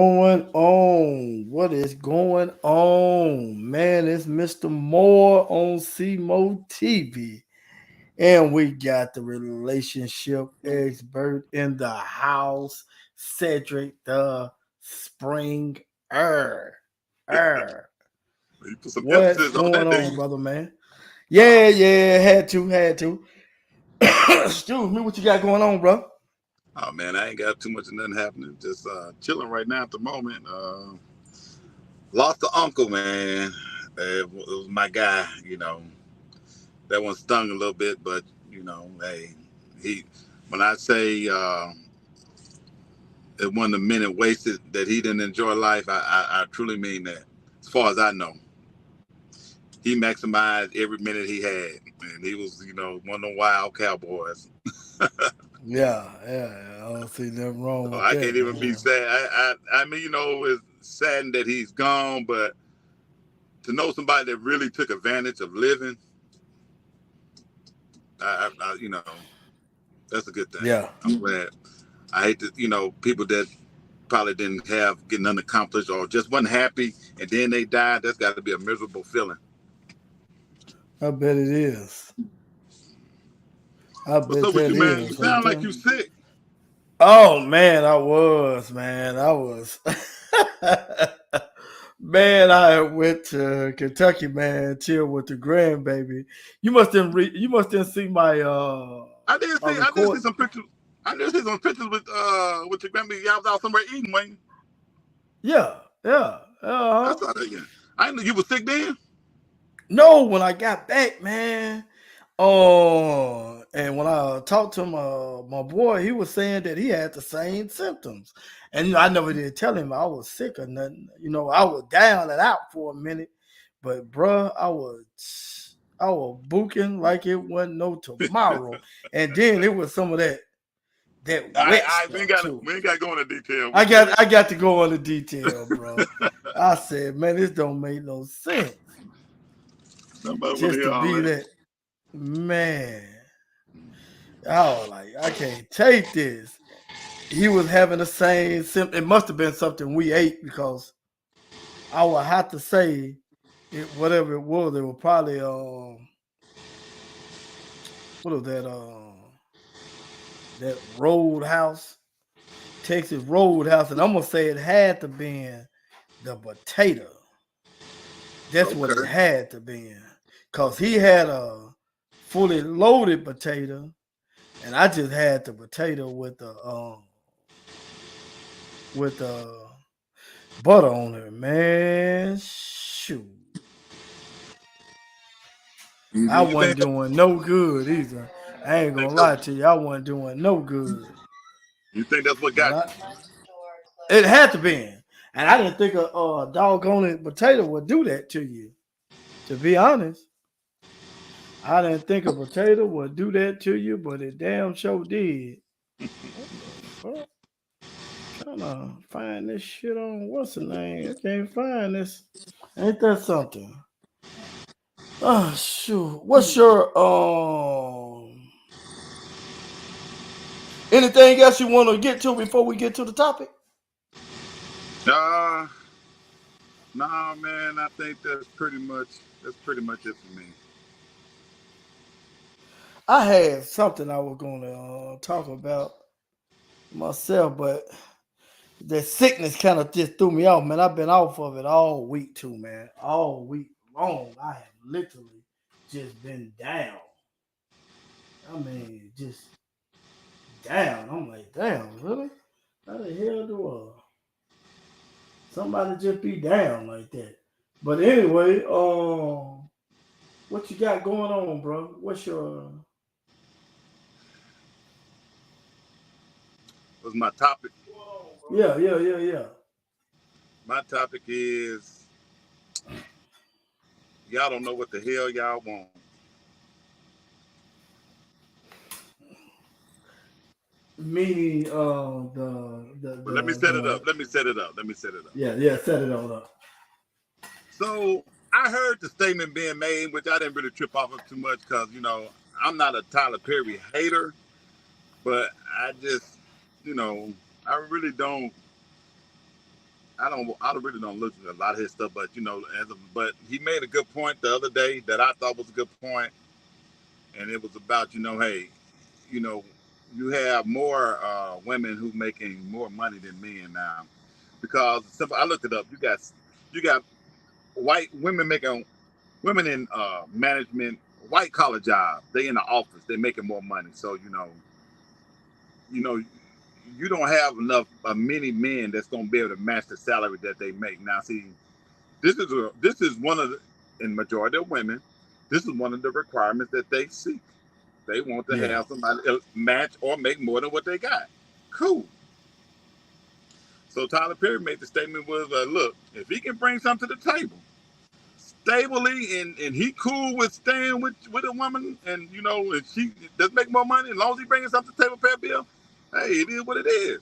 going on? What is going on? Man, it's Mr. Moore on CMO TV. And we got the relationship expert in the house, Cedric the Spring Air. Air. You put some What's emphasis on going that, didn't on, you? brother man? Uh, Yeah, had to. Excuse me, what you got going on, bro? oh man, I ain't got too much of nothing happening. Just chilling right now at the moment. Lost the uncle, man. It was my guy. That one stung a little bit, but hey, he. When I say it wasn't a minute wasted that he didn't enjoy life, I truly mean that. As far as I know, he maximized every minute he had, and he was, one of the wild cowboys. Yeah. I don't see nothing wrong So with I can't that, even be man. sad. I mean, it's saddened that he's gone, but to know somebody that really took advantage of living, that's a good thing. Yeah. I'm glad. I hate that, people that probably didn't have get nothing accomplished or just wasn't happy and then they died. That's got to be a miserable feeling. I bet it is. I What's bet up with that you, man? You is. I'm sound like telling you you. sick. Oh man, I was, man. I was. Man, I went to Kentucky, man, chill with the grandbaby. You must didn't see my I did see record. some pictures. I did see some pictures with your grandma. Y'all was out somewhere eating, Wayne. Yeah. I saw that again. I didn't know you was sick then. No, when I got back, man. And when I talked to my boy, he was saying that he had the same symptoms, and I never did tell him I was sick or nothing. I was down and out for a minute, but bruh, I was booking like it wasn't no tomorrow, and then it was some of that wet We ain't stuff got too. we ain't got to go into detail. I We good. got I got to go into detail, bro. I said, man, this don't make no sense Nobody want to just hear to all be that. that man. I was like, I can't take this. He was having the same symptom. It must have been something we ate because I would have to say it. Whatever it was, it was probably what was that Roadhouse, Texas Roadhouse, and I'm gonna say it had to been the potato. That's what it Okay. had to be, cause he had a fully loaded potato, and I just had the potato with butter on it, man. Shoot. I You wasn't think doing no good either. I ain't gonna lie to you. I wasn't doing no good. that's what But got you? it had to be. And I didn't think a doggone potato would do that to you. To be honest, I didn't think a potato would do that to you, but it damn sure did. What the fuck? Trying to find this shit on what's the name? I can't find this. Ain't that something? Oh shoot. What's your anything else you want to get to before we get to the topic? Uh, nah, man. I think that's pretty much it for me. I had something I was gonna talk about myself, but the sickness kind of just threw me off, man. I've been off of it all week too, man. All week long. I have literally just been down. I mean, just down. I'm like, damn, really? How the hell do somebody just be down like that? But anyway, what you got going on, bro? What's your What's my topic? yeah. My topic is y'all don't know what the hell y'all want. Meaning But let me set it up. Let me set it up. Let me set it up. yeah, set it on up. So I heard the statement being made, which I didn't really trip off of too much because I'm not a Tyler Perry hater, but I just, you know, I really don't I really don't listen to a lot of his stuff, but but he made a good point the other day that I thought was a good point, and it was about hey, you know, you have more women who making more money than men now, because I looked it up. You got white women making women in management, white collar jobs. They in the office. They making more money. So you know, you don't have enough many men that's gonna be able to match the salary that they make. Now, see, this is one of the, in majority of women, this is one of the requirements that they seek. They want to have somebody match or make more than what they got. Cool. So Tyler Perry made the statement was, look, if he can bring something to the table, stably, and he cool with staying with a woman, and and she does make more money, as long as he brings something to the table, pay bill, hey, it is what it is.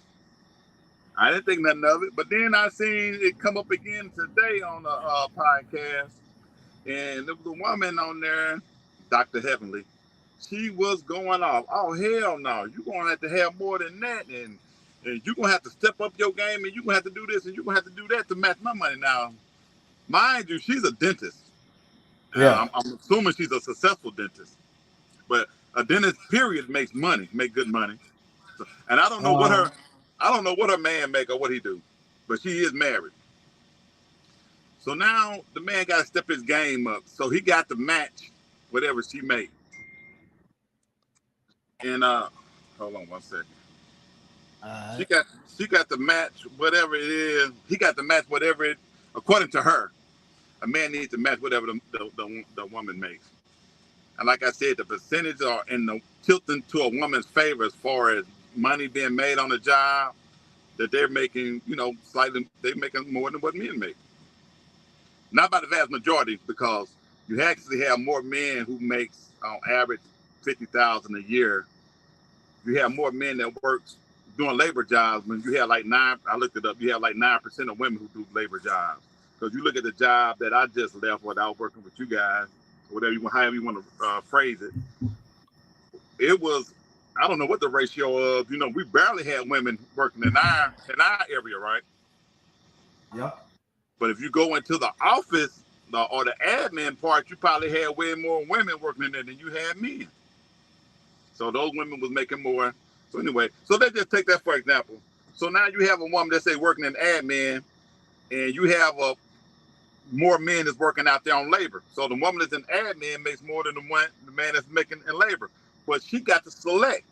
I didn't think nothing of it, but then I seen it come up again today on a podcast, and there was a woman on there, Dr. Heavenly. She was going off. Oh hell no! You're gonna have to have more than that, and you're gonna have to step up your game, and you're gonna have to do this, and you're gonna have to do that to match my money. Now, mind you, she's a dentist. Yeah. I'm assuming she's a successful dentist, but a dentist period make good money. So, and I don't know what her man make or what he do, but she is married. So now the man got to step his game up, so he got to match whatever she make. And hold on one second. She got to match whatever it is. He got to match whatever it, according to her. A man needs to match whatever the woman makes. And like I said, the percentage are in the tilting to a woman's favor as far as money being made on the job, that they're making, slightly, they're making more than what men make. Not by the vast majority, because you actually have more men who makes on average $50,000 a year. You have more men that works doing labor jobs. When you have like I looked it up, you have like 9% of women who do labor jobs. Because you look at the job that I just left without working with you guys, however you want to phrase it, it was, I don't know what the ratio of, we barely had women working in our area, right? Yeah. But if you go into the office or the admin part, you probably had way more women working in there than you had men. So those women was making more. So anyway, so let's just take that for example. So now you have a woman that's say working in admin, and you have more men that's working out there on labor. So the woman that's in admin makes more than the man that's making in labor. But she got to select.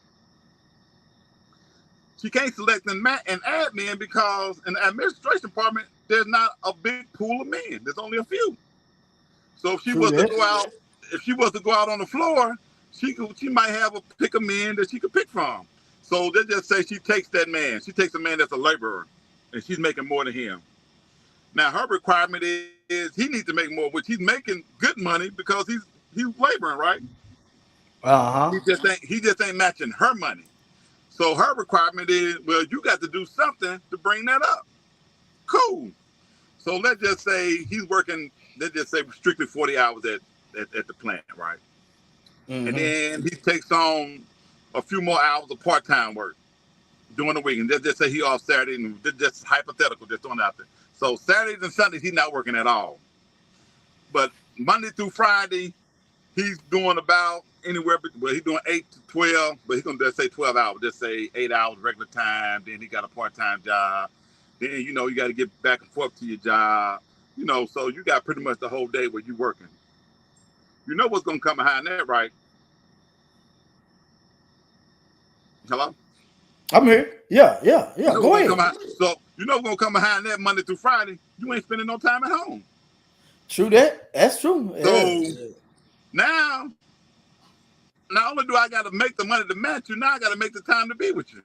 She can't select an admin because in the administration department, there's not a big pool of men. There's only a few. So if she was to go out on the floor, she might have a pick of men that she could pick from. So they just say she takes that man. She takes a man that's a laborer, and she's making more than him. Now her requirement is he needs to make more, which he's making good money because he's laboring, right? He just ain't matching her money. So her requirement is, well, you got to do something to bring that up. Cool. So let's just say he's working, let's just say strictly 40 hours at the plant, right? Mm-hmm. And then he takes on a few more hours of part-time work during the week. And let's just say he off Saturday, and just hypothetical, just throwing it out there. So Saturdays and Sundays, he's not working at all. But Monday through Friday, he's doing about anywhere, he's doing 8 to 12, but he's going to just say 12 hours, just say 8 hours regular time. Then he got a part-time job. Then, you got to get back and forth to your job. So you got pretty much the whole day where you're working. You know what's going to come behind that, right? Hello? I'm here. Yeah. Go ahead. So you know what's going to come behind that Monday through Friday? You ain't spending no time at home. True that. That's true. So now, not only do I got to make the money to match you, now I got to make the time to be with you.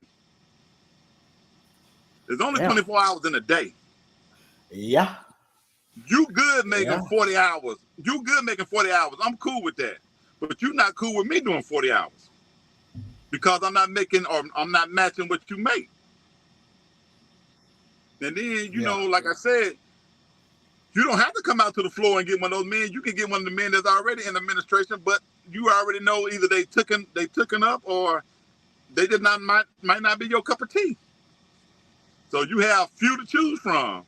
There's only 24 hours in a day. Yeah. You good making 40 hours. You good making 40 hours. I'm cool with that. But you're not cool with me doing 40 hours. Because I'm not making, or I'm not matching what you make. And then, like I said, you don't have to come out to the floor and get one of those men. You can get one of the men that's already in administration, but you already know either they took up or they might not be your cup of tea. So you have few to choose from.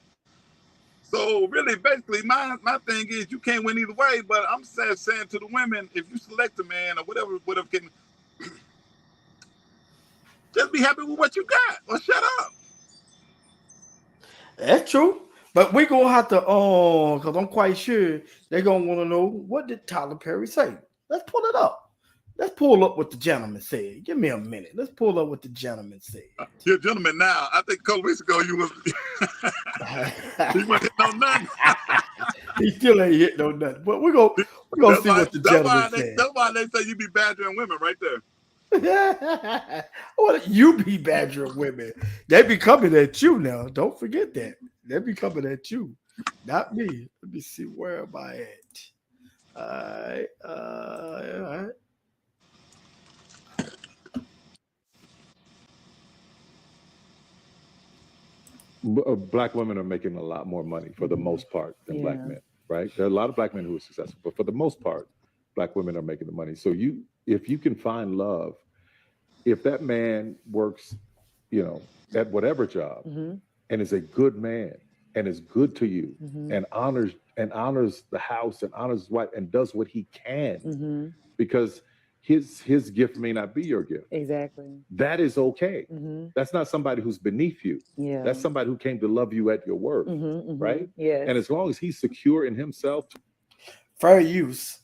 So really, basically, my thing is you can't win either way. But I'm saying to the women, if you select a man or whatever can just be happy with what you got or shut up. That's true. But we're gonna have to because I'm quite sure they're gonna want to know what did Tyler Perry say. Let's pull it up. Let's pull up what the gentleman said. Give me a minute. Let's pull up what the gentleman said. You're a gentleman now. I think a couple weeks ago you was he wasn't hitting on nothing. He still ain't hitting on nothing. But we're gonna see what the gentleman said. That's why they say you be badgering women right there. What you be badgering women? They be coming at you now. Don't forget that. They be coming at you, not me. Let me see, where am I at? All right. Black women are making a lot more money for the most part than black men, right? There are a lot of black men who are successful, but for the most part, black women are making the money. So if you can find love, if that man works, at whatever job and is a good man and is good to you and honors the house and honors his wife and does what he can because his gift may not be your gift. Exactly. That is okay. That's not somebody who's beneath you. Yeah. That's somebody who came to love you at your worth, right? Yeah. And as long as he's secure in himself. Fair use,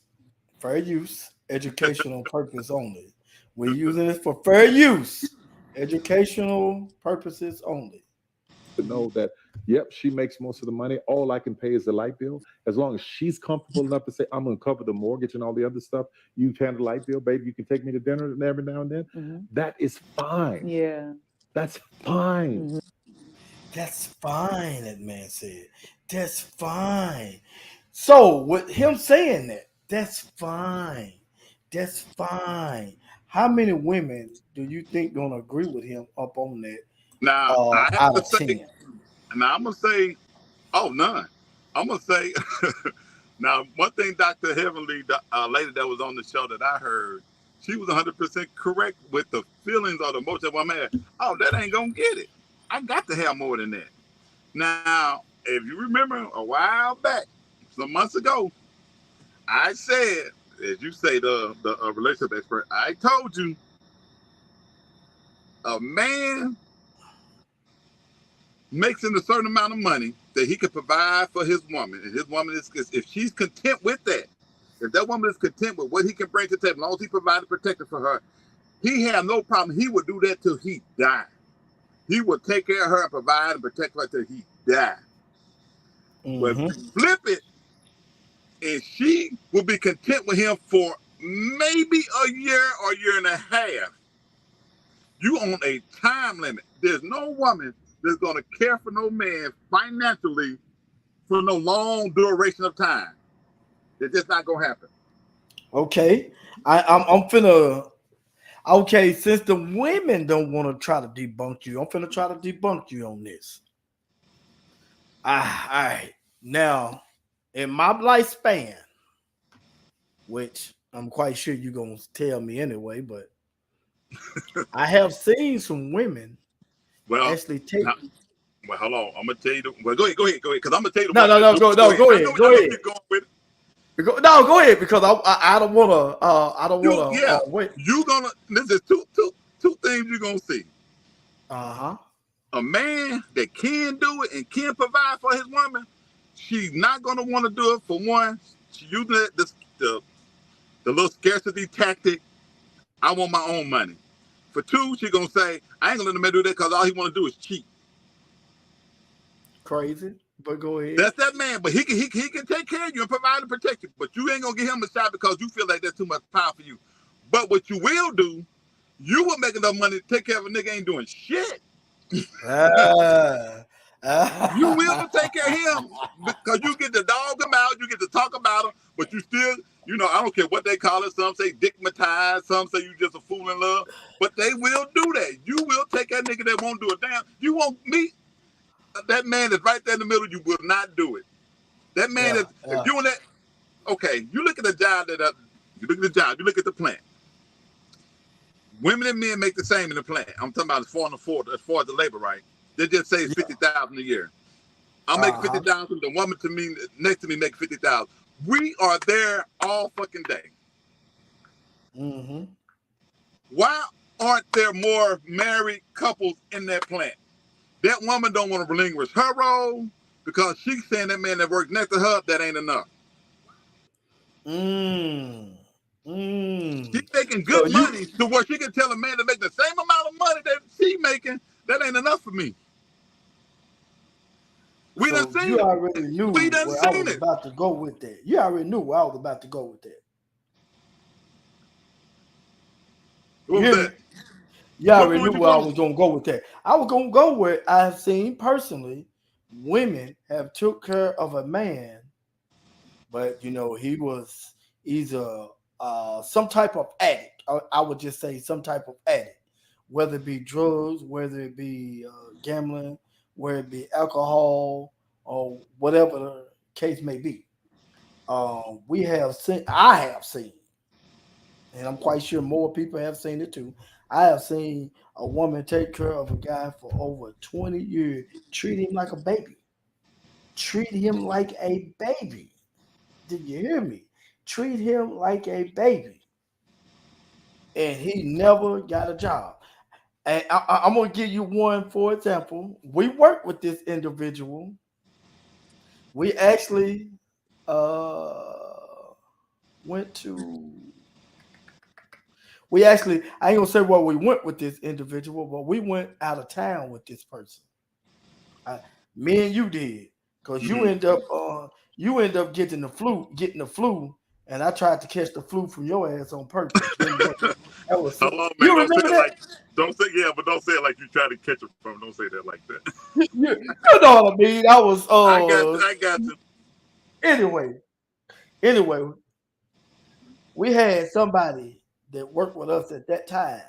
educational purpose only. We're using it for fair use, educational purposes only. To know that, yep, she makes most of the money. All I can pay is the light bill. As long as she's comfortable enough to say, I'm going to cover the mortgage and all the other stuff. You handle the light bill, baby. You can take me to dinner every now and then. That is fine. Yeah. That's fine. That's fine, that man said. That's fine. So with him saying that, that's fine. That's fine. How many women do you think gonna agree with him up on that? Now I have out to of say, 10? now I'm gonna say, none. I'm gonna say, now one thing Dr. Heavenly, lady that was on the show that I heard, she was 100% correct with the feelings or the emotion of man. Oh, that ain't gonna get it. I got to have more than that. Now, if you remember a while back, some months ago, I said, as you say, the relationship expert, I told you a man makes a certain amount of money that he could provide for his woman. And his woman is, if she's content with that, if that woman is content with what he can bring to the table, as long as he provided protector for her, he had no problem. He would do that till he died. He would take care of her and provide and protect her till he died. But if you flip it, and she will be content with him for maybe a year or a year and a half. You on a time limit. There's no woman that's going to care for no man financially for no long duration of time. It's just not going to happen. Okay. I'm finna. Okay, since the women don't want to try to debunk you, I'm finna try to debunk you on this. All right. Now, in my lifespan, which I'm quite sure you're going to tell me anyway, but I have seen some women actually take. Well, hold on. I'm going to tell you. Go ahead. Because I'm going to tell you. Go ahead. Go ahead, because I don't want to. I don't want to. Wait. You're going to. This is two things you're going to see. A man that can do it and can provide for his woman, she's not going to want to do it. For one, she's using the little scarcity tactic. I want my own money. For two, she's going to say, I ain't going to let the man do that because all he want to do is cheat. Crazy, but go ahead. That's that man, but he can take care of you and provide and protect you, but you ain't going to give him a shot because you feel like that's too much power for you. But what you will do, you will make enough money to take care of a nigga ain't doing shit. You will take care of him because you get to dog him out, you get to talk about him, but you still, I don't care what they call it. Some say dickmatized, some say you just a fool in love, but they will do that. You will take that nigga that won't do it down. You won't meet that man that's right there in the middle. You will not do it. That man if you in that, okay, you look at the job you look at the plant. Women and men make the same in the plant. I'm talking about as far as the labor, right? They just say it's $50,000 a year. I'm making 50,000. The woman to me next to me making 50,000. We are there all fucking day. Mm-hmm. Why aren't there more married couples in that plant? That woman don't want to relinquish her role because she's saying that man that works next to her, that ain't enough. She's making good money to where she can tell a man to make the same amount of money that she's making, that ain't enough for me. We done seen you it. already knew We done where I seen was it. about to go with that. You already knew where I was about to go with that. What was that? You already knew where I was gonna go with that. I was gonna go where I've seen personally women have took care of a man, but you know, he was either some type of addict. I would just say some type of addict, whether it be drugs, whether it be gambling, whether it be alcohol, or whatever the case may be. We have seen, I have seen, and I'm quite sure more people have seen it too. I have seen a woman take care of a guy for over 20 years, treat him like a baby. Treat him like a baby. Did you hear me? Treat him like a baby. And he never got a job. And I'm going to give you one, for example. We worked with this individual. We actually went to I ain't gonna say where we went with this individual, but we went out of town with this person. Me and you did, because you end up getting the flu, and I tried to catch the flu from your ass on purpose. That was Hold on, man. You Don't say remember it that? like, but don't say it like you try to catch it from. Don't say that like that. You know what I mean? I was I got you. Anyway, we had somebody that worked with us at that time.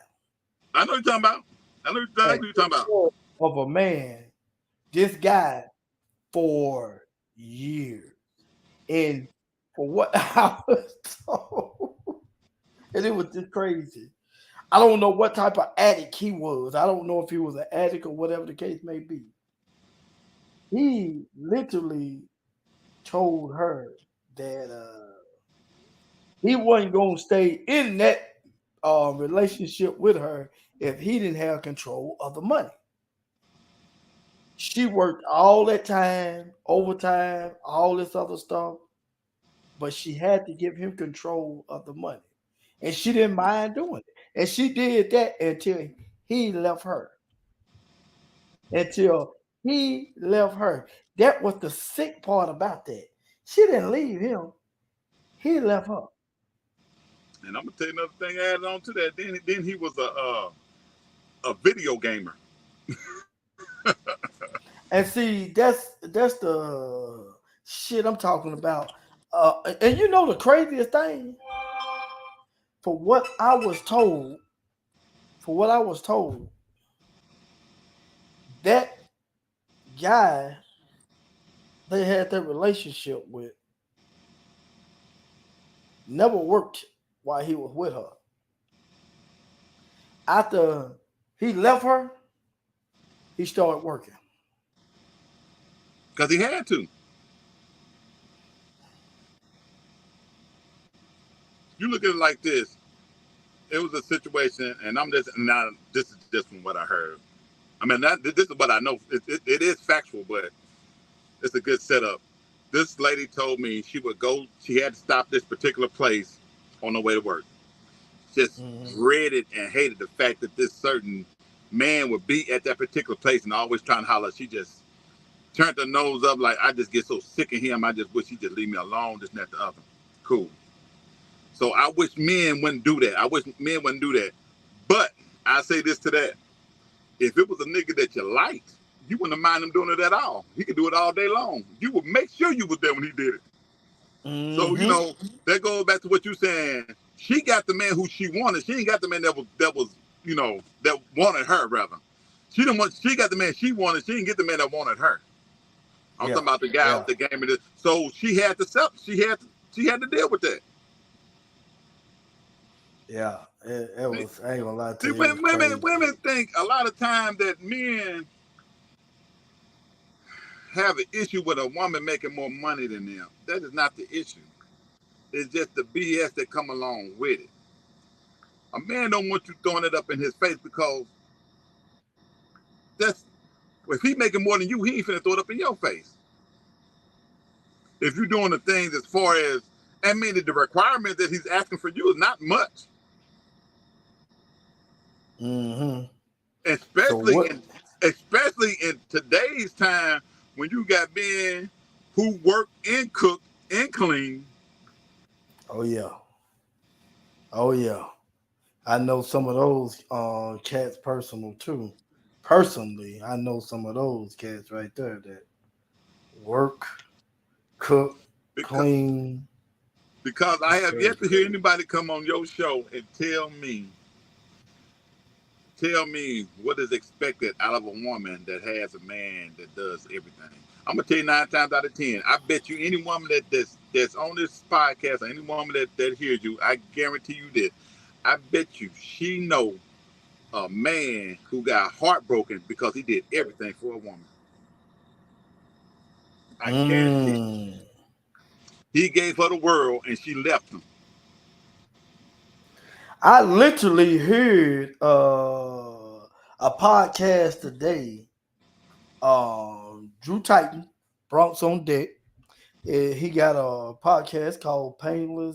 I know what you're talking about. I know exactly what you're talking about. Of a man, this guy for years. And for what I was told, and it was just crazy. I don't know what type of addict he was. I don't know if he was an addict or whatever the case may be. He literally told her that he wasn't going to stay in that relationship with her if he didn't have control of the money. She worked all that time, overtime, all this other stuff, but she had to give him control of the money. And she didn't mind doing it. And she did that until he left her. That was the sick part about that. She didn't leave him. He left her. And I'm gonna tell you another thing added on to that. Then he was a video gamer. And see, that's the shit I'm talking about. And you know the craziest thing, for what I was told, that guy they had that relationship with never worked while he was with her. After he left her, he started working. Because he had to. You look at it like this. It was a situation, and this is just from what I heard. I mean, this is what I know. It is factual, but it's a good setup. This lady told me she had to stop this particular place on the way to work. Just dreaded and hated the fact that this certain man would be at that particular place and always trying to holler. She just turned her nose up like, I just get so sick of him. I just wish he'd just leave me alone, this and that, the other. Cool. So I wish men wouldn't do that. But I say this to that. If it was a nigga that you liked, you wouldn't mind him doing it at all. He could do it all day long. You would make sure you was there when he did it. So, you know, that goes back to what you're saying. She got the man who she wanted. She ain't got the man that was, you know, that wanted her, rather. She got the man she wanted. She didn't get the man that wanted her. I'm talking about the guy with the game. So she had to deal with that. Yeah, it was. I ain't gonna lie to you. Women think a lot of time that men have an issue with a woman making more money than them. That is not the issue. It's just the BS that come along with it. A man don't want you throwing it up in his face because that's if he making more than you, he ain't finna throw it up in your face. If you're doing the things as far as, I mean, the requirement that he's asking for you is not much. Mm-hmm. Especially in today's time when you got men who work and cook and clean. Oh yeah. Oh yeah. I know some of those cats personal too. Personally, I know some of those cats right there that work, cook, clean. Because I have yet to hear anybody come on your show and tell me what is expected out of a woman that has a man that does everything. I'm gonna tell you 9 times out of 10. I bet you any woman that's on this podcast, or any woman that hears you, I guarantee you this. I bet you she know a man who got heartbroken because he did everything for a woman. I guarantee. He gave her the world and she left him. I literally heard a podcast today. Drew Titan, Bronx on Deck. He got a podcast called Painful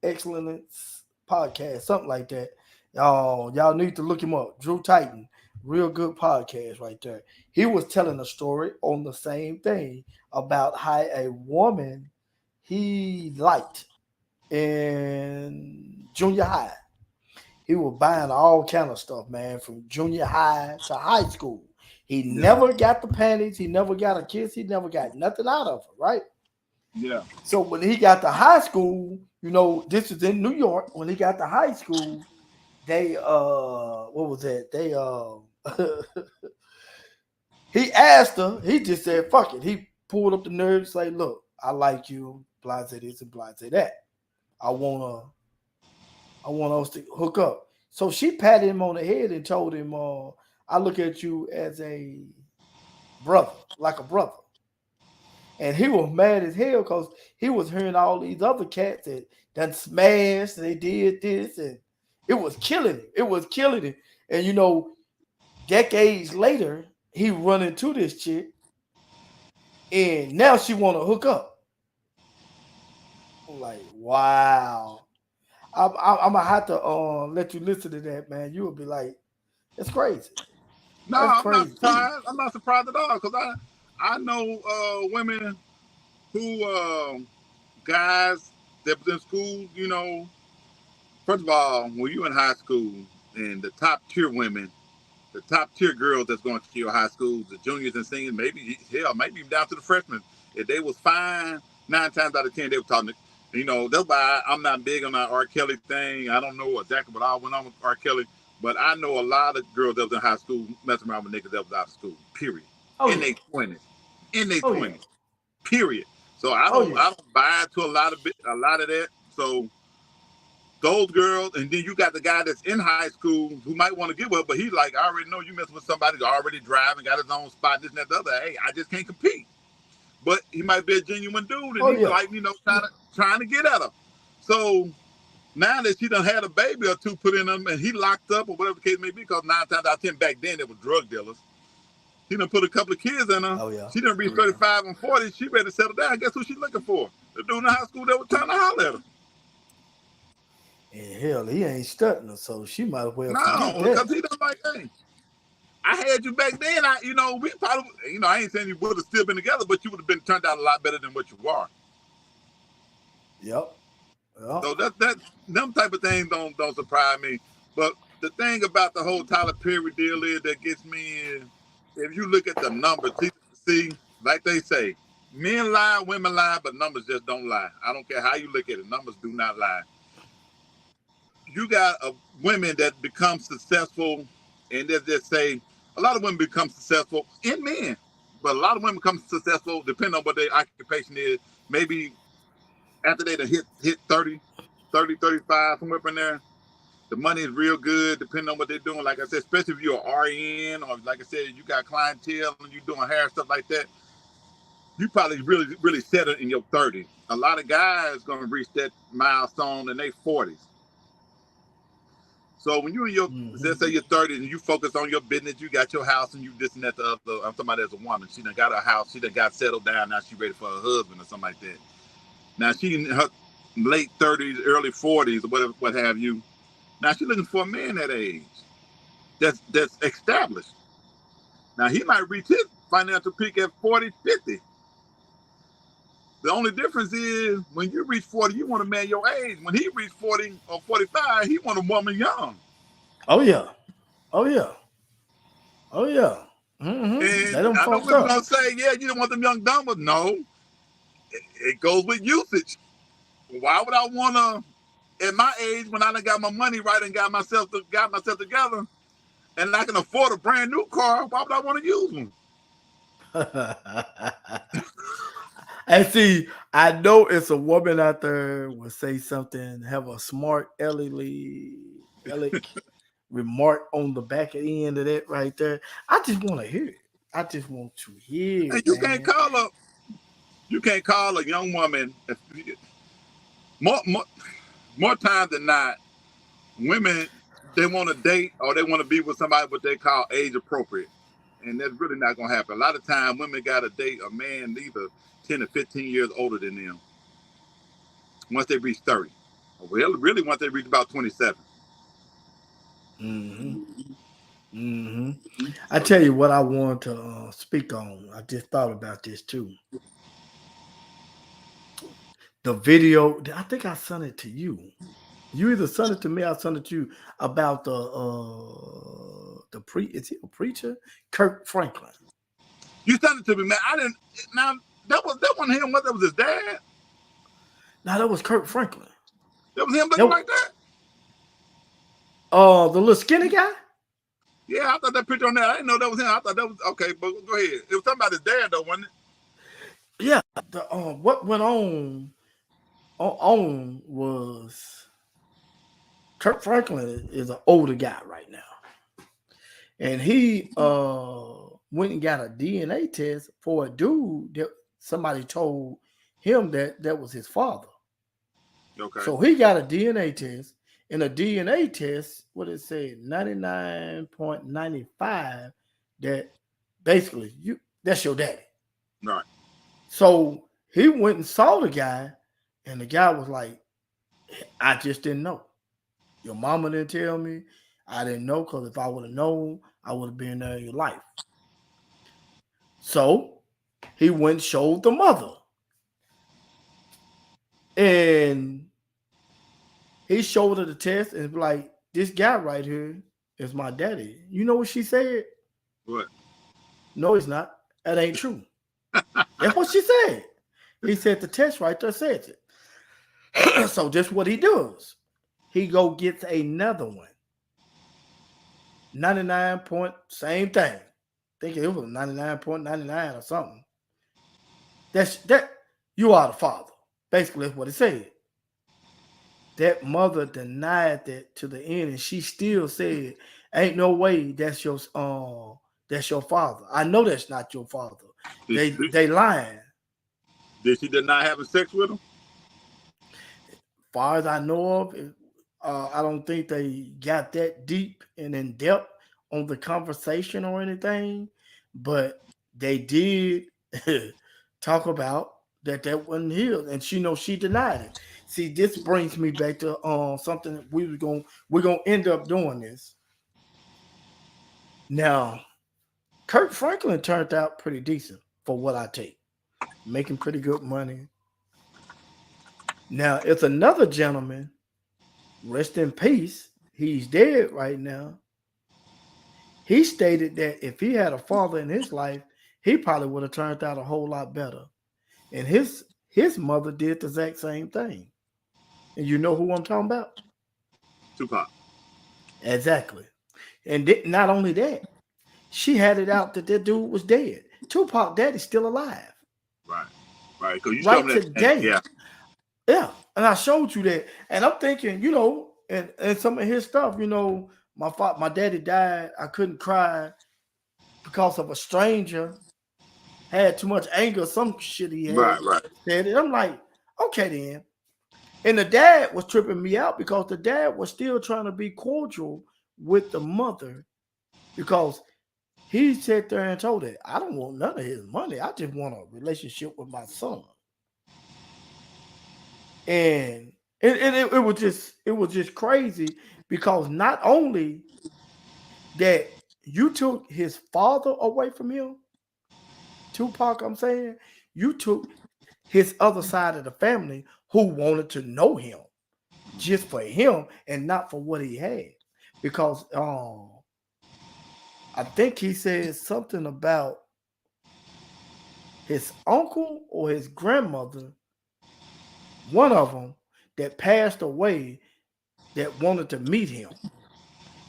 Excellence Podcast, something like that. Y'all need to look him up. Drew Titan, real good podcast right there. He was telling a story on the same thing about how a woman he liked in junior high. He was buying all kind of stuff, man, from junior high to high school. He never got the panties. He never got a kiss. He never got nothing out of her, right? Yeah. So when he got to high school, you know, this is in New York. When he got to high school, they what was that? They he asked her. He just said, "Fuck it." He pulled up the nerve to say, "Look, I like you. Blase this and blase that. I want us to hook up." So she patted him on the head and told him, "I look at you as a brother, like a brother." And he was mad as hell because he was hearing all these other cats that done smashed, and they did this, and it was killing him. It was killing him. And you know, decades later, he run into this chick, and now she want to hook up. I'm like, wow. I'm gonna have to let you listen to that, man. You will be like, it's crazy. No, I'm not surprised at all because I know women who guys that was in school. You know, first of all, when you in high school and the top tier women, the top tier girls that's going to your high schools, the juniors and seniors, maybe even down to the freshmen, if they was fine, 9 times out of 10 they were talking. You know, that's why I'm not big on that R. Kelly thing. I don't know exactly what all went on with R. Kelly, but I know a lot of girls that was in high school messing around with niggas that was out of school. Period. In their 20s. In their 20s. Yeah. Period. So I don't buy into a lot of that. So those girls, and then you got the guy that's in high school who might want to give up, but he's like, I already know you messing with somebody who's already driving, got his own spot, this and that, the other. Hey, I just can't compete. But he might be a genuine dude, and he's like, you know, trying to get at her. So now that she done had a baby or two put in him, and he locked up or whatever the case may be, because 9 times out of 10 back then they were drug dealers. He done put a couple of kids in her. She done reached 35 and 40. She ready to settle down. Guess who she looking for? The dude in high school that was trying to holler at her. And hell, he ain't stunting her, so she might as well. No, because he done like, hey, I had you back then. We probably, I ain't saying you would have still been together, but you would have been turned out a lot better than what you are. Yep. So that them type of things don't surprise me. But the thing about the whole Tyler Perry deal is that gets me is if you look at the numbers, see, like they say, men lie, women lie, but numbers just don't lie. I don't care how you look at it, numbers do not lie. You got women that become successful, and they just say a lot of women become successful in men, but a lot of women become successful depending on what their occupation is. Maybe after they hit 30, 35, somewhere up in there, The money is real good, depending on what they're doing. Like I said, especially if you're an RN or like I said, you got clientele and you're doing hair stuff like that. You probably really settle in your 30s. A lot of guys gonna reach that milestone in their 40s. So when you're in your, let's say your 30s and you focus on your business, you got your house and you this and that, the other. I'm talking about as a woman. She done got her house, she done got settled down. Now she ready for her husband or something like that. Now she in her late 30s, early 40s, or whatever, what have you. Now she's looking for a man that age, that's established. Now he might reach his financial peak at 40, 50. The only difference is when you reach 40, you want a man your age. When he reached 40 or 45, he want a woman young. Oh yeah. Oh yeah. Oh yeah. Mm-hmm. And I know we're gonna say, yeah, you don't want them young dumb, but no, it goes with usage. Why would I wanna, at my age, when I done got my money right and got myself together, and I can afford a brand new car, why would I want to use one? And see, I know it's a woman out there will say something, have a smart remark on the back end of that right there. I just want to hear it. I just want to hear it. And you can't call a young woman. More times than not, women, they want to date or they want to be with somebody what they call age appropriate. And that's really not going to happen. A lot of times women got to date a man either 10 to 15 years older than them once they reach 30. Well, really once they reach about 27. I tell you what I want to speak on. I just thought about this too. The video, I think I sent it to you. You either sent it to me, I sent it to you about is he a preacher? Kirk Franklin. You sent it to me, man. I didn't. Now that wasn't him. What, that was his dad? No, that was Kirk Franklin. That was him looking like that. The little skinny guy. Yeah, I thought that picture on there. I didn't know that was him. I thought that was okay. But go ahead. It was something about his dad, though, wasn't it? Yeah. What went on was Kirk Franklin is an older guy right now. And he went and got a DNA test for a dude that somebody told him that was his father. Okay. So he got a DNA test. And a DNA test, what it said, 99.95, that basically that's your daddy. Right. So he went and saw the guy, and the guy was like, I just didn't know. Your mama didn't tell me. I didn't know, because if I would have known, I would have been there in your life. So he went and showed the mother. And he showed her the test and was like, this guy right here is my daddy. You know what she said? What? No, it's not. That ain't true. That's what she said. He said the test right there says it. So just what he does. He go gets another one. 99 point, same thing. I think it was 99.99 or something. That you are the father. Basically, that's what it said. That mother denied that to the end, and she still said, "Ain't no way that's your father. I know that's not your father. They lying." Did she deny having sex with him? Far as I know of, I don't think they got that deep and in depth on the conversation or anything, but they did talk about that wasn't his, and she denied it. See, this brings me back to something that we're gonna end up doing this. Now, Kirk Franklin turned out pretty decent for what I take, making pretty good money. Now, it's another gentleman, rest in peace, he's dead right now. He stated that if he had a father in his life, he probably would have turned out a whole lot better. And his mother did the exact same thing. And you know who I'm talking about? Tupac. Exactly. And not only that, she had it out that dude was dead. Tupac daddy's still alive. Right. Because you right showed me today. that. Yeah. And I showed you that. And I'm thinking, and some of his stuff, my daddy died. I couldn't cry because of a stranger. Had too much anger, some shit he had Right. said it. I'm like, okay then. And the dad was tripping me out because the dad was still trying to be cordial with the mother because he sat there and told her, I don't want none of his money. I just want a relationship with my son. And it was just crazy because not only that you took his father away from him, Tupac, I'm saying, you took his other side of the family who wanted to know him just for him and not for what he had. Because I think he said something about his uncle or his grandmother, one of them that passed away that wanted to meet him.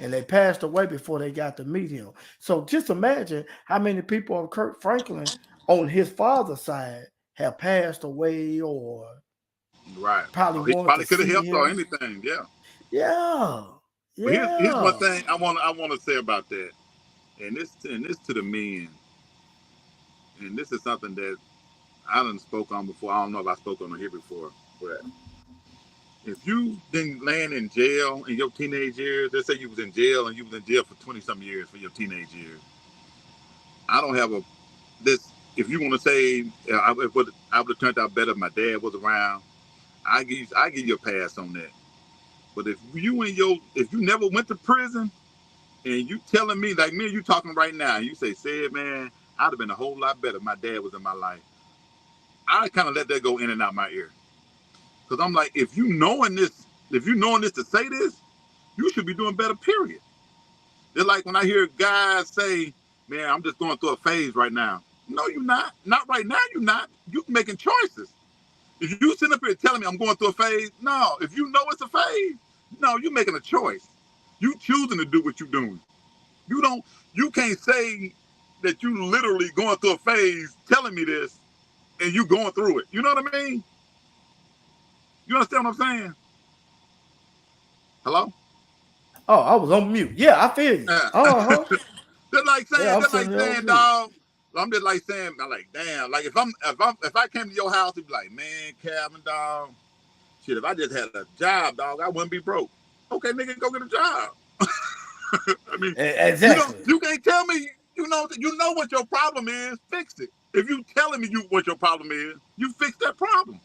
And they passed away before they got to meet him. So just imagine how many people of Kirk Franklin on his father's side have passed away or Right. probably He wanted probably to could have see helped or him. anything. Yeah. Yeah. But here's one Yeah. thing I want to say about that, and this to the men, and this is something that I done spoke on before. I don't know if I spoke on it here before, but if you didn't land in jail in your teenage years, let's say you was in jail and you was in jail for 20-some years for your teenage years, I don't have this. If you want to say I would have turned out better if my dad was around, I give you a pass on that. But if you never went to prison and you telling me like me and you talking right now, and you say, "Said man, I'd have been a whole lot better if my dad was in my life." I kind of let that go in and out my ear because I'm like, if you knowing this to say this, you should be doing better. Period. They're like when I hear guys say, "Man, I'm just going through a phase right now." No, you're not. Not right now. You're not. You're making choices. If you sit up here telling me I'm going through a phase, no. If you know it's a phase, no, you're making a choice. You choosing to do what you're doing. You can't say that you literally going through a phase telling me this and you going through it. You know what I mean? You understand what I'm saying? Hello? Oh, I was on mute. Yeah, I feel you. Uh-huh. They're like Yeah, I'm sitting there on saying, mute. dog. I'm just like saying, I'm like, damn. Like if I came to your house, you'd be like, man, Calvin, dog. Shit, if I just had a job, dog, I wouldn't be broke. Okay, nigga, go get a job. I mean, Exactly. you can't tell me, you know what your problem is, fix it. If you telling me what your problem is, you fix that problem.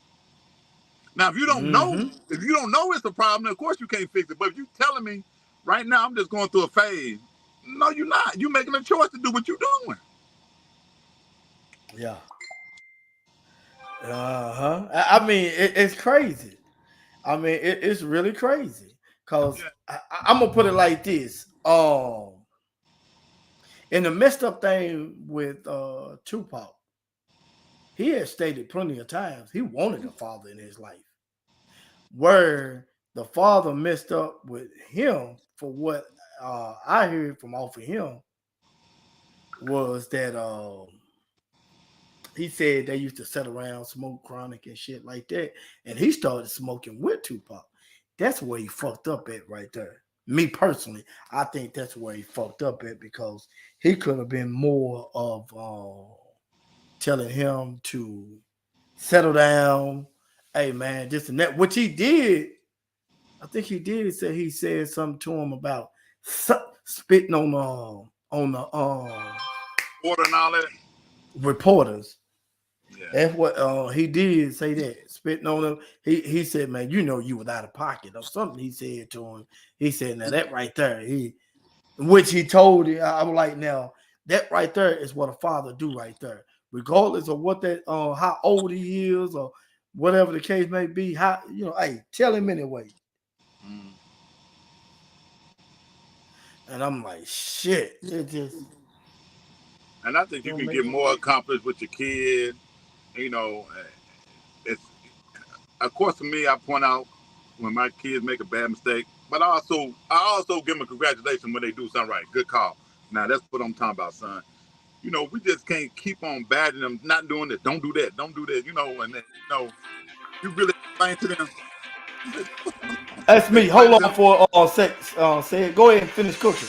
Now, if you don't know it's a problem, of course you can't fix it. But if you telling me right now I'm just going through a phase, no, you're not. You're making a choice to do what you're doing. Yeah. Uh-huh. I mean, it's crazy. I mean, it's really crazy. Cause Yeah. I'm gonna put it like this. In the messed up thing with Tupac, he had stated plenty of times he wanted a father in his life. Where the father messed up with him for what I heard from off of him was that he said they used to sit around, smoke chronic and shit like that, and he started smoking with Tupac. That's where he fucked up at right there. Me personally, I think that's where he fucked up at because he could have been more of telling him to settle down. Hey man, this and that, which he did. I think he did say he said something to him about spitting on the Order and all that. reporters. Yeah. That's what he did say that spitting on him. He said, "Man, you know you was out of pocket or something." He said to him. He said, "Now that right there," which he told him. I was like, "Now that right there is what a father do right there, regardless of what that how old he is or whatever the case may be. How hey, tell him anyway." Mm. And I'm like, shit. It just And I think you can get more accomplished with your kid. You know, it's of course for me, I point out when my kids make a bad mistake, but I also give them a congratulations when they do something right. Good call. Now that's what I'm talking about, son. You know, we just can't keep on badgering them, not doing this, don't do that, don't do that. You know, and then, you really explain to them. That's me. Hold on for a sec. Say it. Go ahead and finish cooking.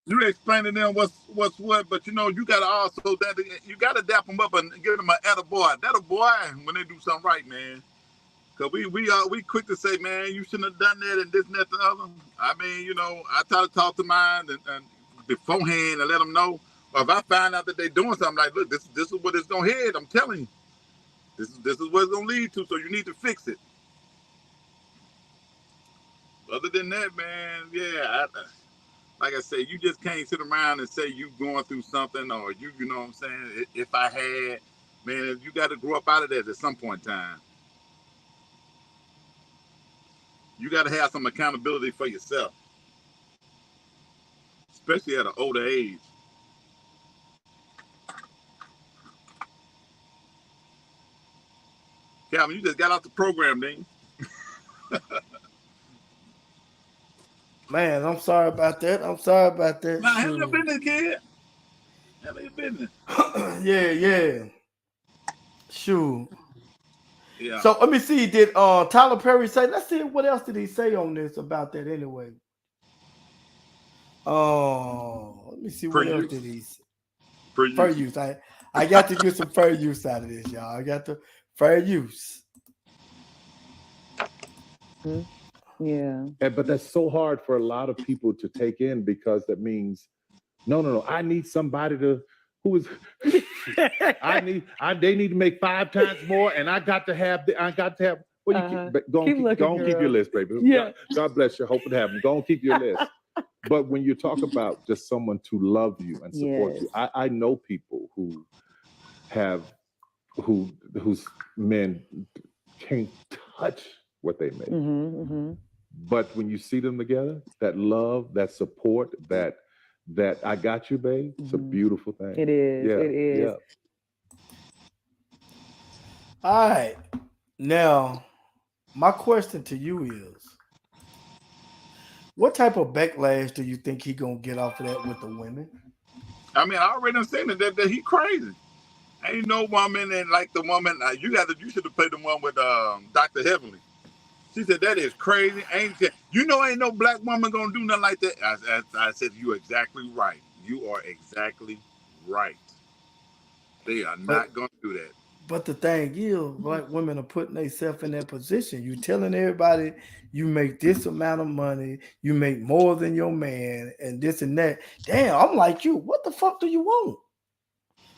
You explain to them what's what, but you know you gotta also that you gotta dap them up and give them an attaboy. That a boy when they do something right, man. Cause we quick to say, man, you shouldn't have done that and this and that and the other. I mean, you know, I try to talk to mine and beforehand and let them know. Or if I find out that they're doing something, like, look, this is what it's gonna head. I'm telling you, this is what it's gonna lead to. So you need to fix it. Other than that, man, yeah, like I say, you just can't sit around and say you going through something or you know what I'm saying. If I had, man, you got to grow up out of that at some point in time. You got to have some accountability for yourself, especially at an older age. Calvin, you just got off the program, didn't you? Man, I'm sorry about that. Nah, handle your business, kid. Handle your business. Yeah. Shoot. Yeah. So let me see. Did Tyler Perry say? Let's see what else did he say on this about that anyway. Let me see what else did he say. Fair use. I got to get some fair use out of this, y'all. I got the fair use. Yeah. But that's so hard for a lot of people to take in because that means no. I need somebody to who is they need to make 5 times more, and I got to have well, you go on keep your list, baby. Yeah. God bless you. Hope it happens. Go on keep your list. But when you talk about just someone to love you and support you, I know people whose men can't touch what they make. But when you see them together, that love, that support, that I got you, babe, it's a beautiful thing. It is. Yeah, it is. Yeah. All right. Now, my question to you is, what type of backlash do you think he gonna get off of that with the women? I mean, I already said that he crazy. Ain't no woman and like the woman. You should have played the one with Dr. Heavenly. She said that is crazy. Ain't no black woman gonna do nothing like that. I said you're exactly right. You are exactly right. They are not gonna do that. But the thing is, black women are putting themselves in that position. You telling everybody you make this amount of money, you make more than your man, and this and that. Damn, I'm like you. What the fuck do you want?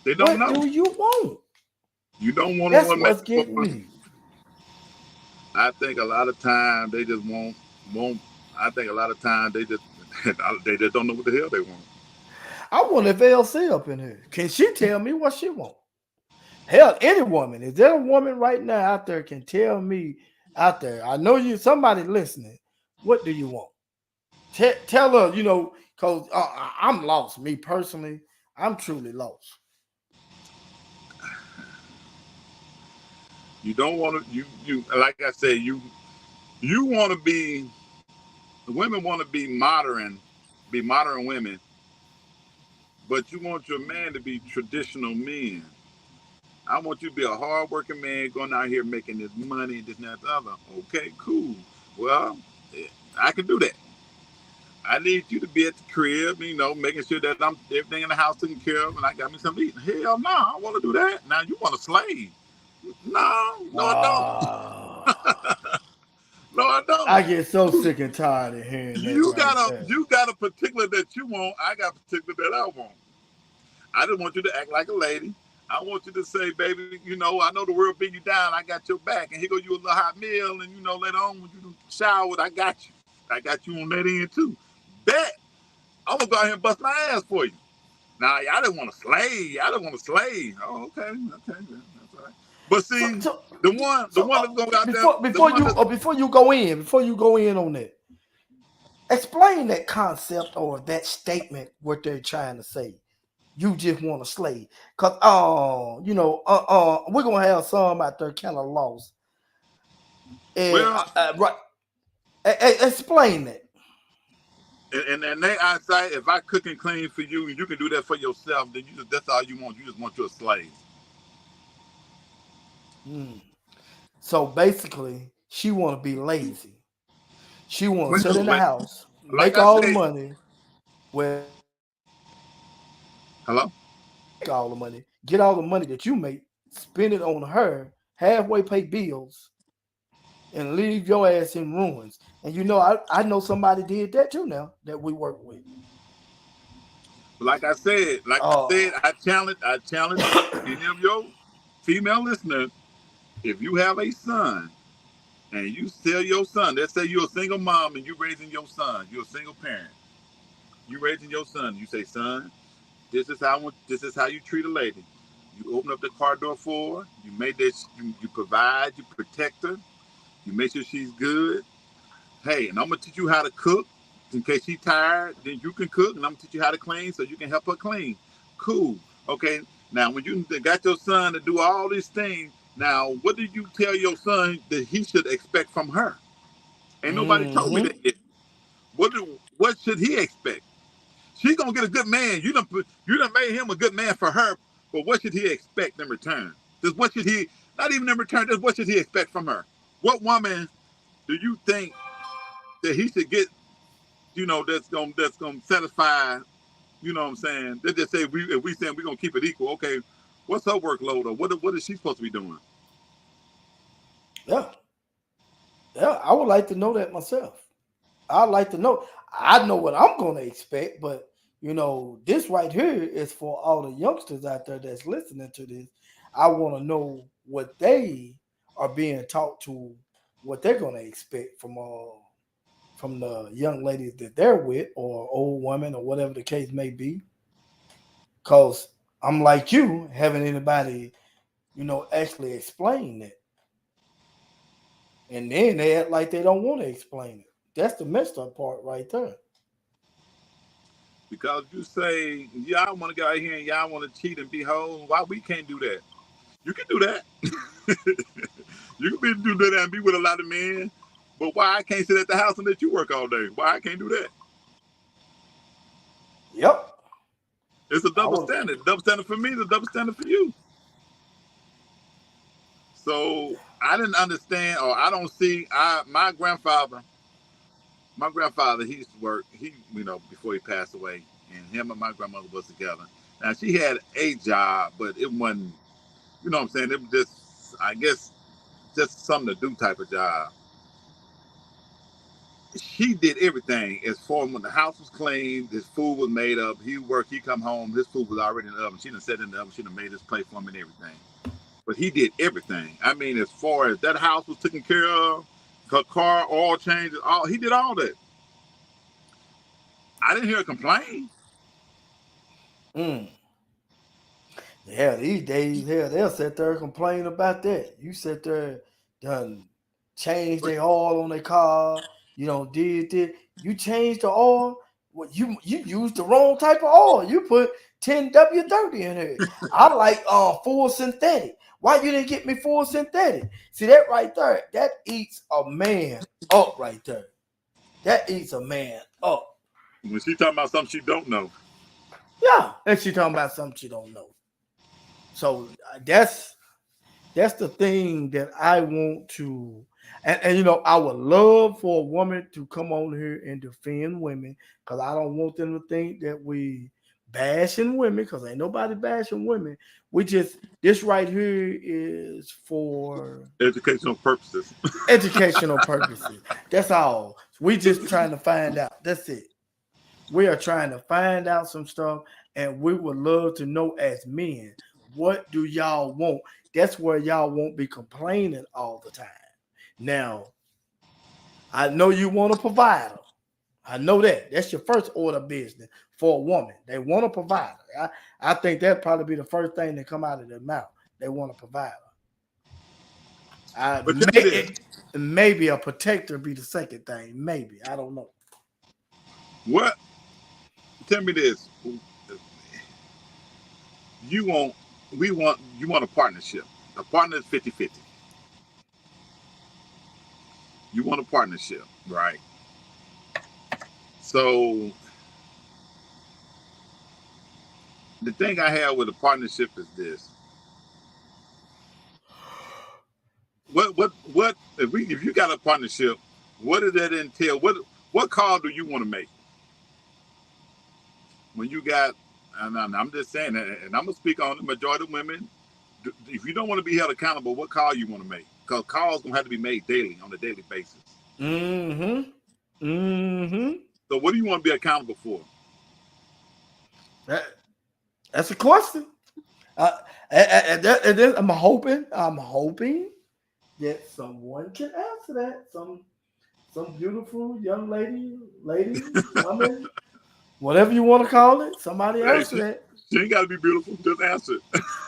They don't know. What do you want? You don't want That's one what's getting me. I think a lot of times they just won't. I think a lot of times they just don't know what the hell they want. I want if LC up in here. Can she tell me what she want? Hell, any woman. Is there a woman right now out there can tell me out there? I know you. Somebody listening. What do you want? Tell her. Because I'm lost. Me personally, I'm truly lost. You don't want to. You like I said. You want to be. The women want to be modern women, but you want your man to be traditional men. I want you to be a hardworking man going out here making this money, this and that, the other. Okay, cool. Well, I can do that. I need you to be at the crib, making sure that everything in the house taken care of, and I got me something to eat. Hell no, I don't want to do that. Now you want a slave? No, I don't. No, I don't. I get so sick and tired of hearing that. You got a particular that you want. I got a particular that I want. I just want you to act like a lady. I want you to say, baby, I know the world beat you down. I got your back. And here go you a little hot meal. And, later on when you shower, I got you. I got you on that end, too. Bet. I'm going to go out here and bust my ass for you. Now, I didn't want a slave. Oh, okay. That's all right. But see, the one that's going to go out there. Before you go in on that, explain that concept or that statement, what they're trying to say. You just want a slave. Because, we're going to have some out there kind of lost. And, right. Explain that. And they outside, if I cook and clean for you and you can do that for yourself, then that's all you want. You just want your slave. So basically, she want to be lazy. She want to sit in the Like house, like make I all the said, money. Well, hello. make all the money, get all the money that you make, spend it on her, halfway pay bills, and leave your ass in ruins. And you know, I know somebody did that too now that we work with. Like I said, Oh, I challenge any of your female listeners. If you have a son and you tell your son, let's say you're a single mom and you're raising your son, you're a single parent, you raising your son, you say, son, this is how you treat a lady. You open up the car door for her, you make this, you provide, you protect her, you make sure she's good. Hey, and I'm gonna teach you how to cook. In case she's tired, then you can cook, and I'm gonna teach you how to clean so you can help her clean. Cool. Okay. Now, when you got your son to do all these things, now what do you tell your son that he should expect from her? Ain't nobody told me mm-hmm. that yet. What should he expect? She's gonna get a good man. You done made him a good man for her, but what should he expect in return? Just what should he not even in return? Just what should he expect from her? What woman do you think that he should get? That's gonna satisfy. You know what I'm saying? They just say if we saying we're gonna keep it equal. Okay, what's her workload or what is she supposed to be doing? Yeah, yeah. I would like to know that myself. I'd like to know. I know what I'm going to expect, but you know, this right here is for all the youngsters out there that's listening to this. I want to know what they are being taught to, what they're going to expect from the young ladies that they're with, or old women, or whatever the case may be. Cause I'm like you, having anybody, actually explain it, and then they act like they don't want to explain it. That's the messed up part right there. Because you say y'all want to go out here and y'all want to cheat and be hoes. Why we can't do that? You can do that. You can do that and be with a lot of men. But why I can't sit at the house and let you work all day? Why I can't do that? Yep. It's a I double would. standard. Double standard for me, the double standard for you. So I didn't understand, or I don't see. My grandfather, he used to work. Before he passed away, and him and my grandmother was together. Now she had a job, but it wasn't. You know what I'm saying? It was just, I guess, just something to do type of job. She did everything as far as when the house was clean, his food was made up. He worked, he come home, his food was already in the oven. She done set in the oven, she done made his plate for him and everything. But he did everything. I mean, as far as that house was taken care of, her car, oil changes, all he did all that. I didn't hear her complain. Mm. Yeah, these days, hell, they'll sit there and complain about that. You sit there, done change But their oil on their car. You know, did it. You changed the oil. Well, you used the wrong type of oil. You put 10W30 in it. I like full synthetic. Why you didn't get me full synthetic? See that right there? That eats a man up right there. That eats a man up. when she talking about something she don't know, Yeah, and she talking about something she don't know. So that's the thing that I want to, and I would love for a woman to come on here and defend women, because I don't want them to think that we bashing women, because ain't nobody bashing women. We just, this right here is for educational purposes. educational purposes. That's all. We just trying to find out. That's it. We are trying to find out some stuff, and we would love to know as men, what do y'all want? That's where y'all won't be complaining all the time. Now, I know you want a provider. I know that. That's your first order of business for a woman. They want a provider. I think that'd probably be the first thing that come out of their mouth. They want a provider. But tell me this: Maybe a protector be the second thing. Maybe. I don't know. what? Tell me this: you want, you want a partnership. A partner is 50-50. You want a partnership, right? So the thing I have with a partnership is this: what if you got a partnership, what does that entail? What call do you want to make when you got? And I'm just saying that, and I'm gonna speak on the majority of women. If you don't want to be held accountable, what call you want to make? Because calls gonna have to be made daily on a daily basis. Mm-hmm. Mm-hmm. So what do you want to be accountable for? That's a question. I'm hoping that someone can answer that. Some beautiful young lady, woman, whatever you want to call it. Somebody answer that. She ain't got to be beautiful. Just answer it.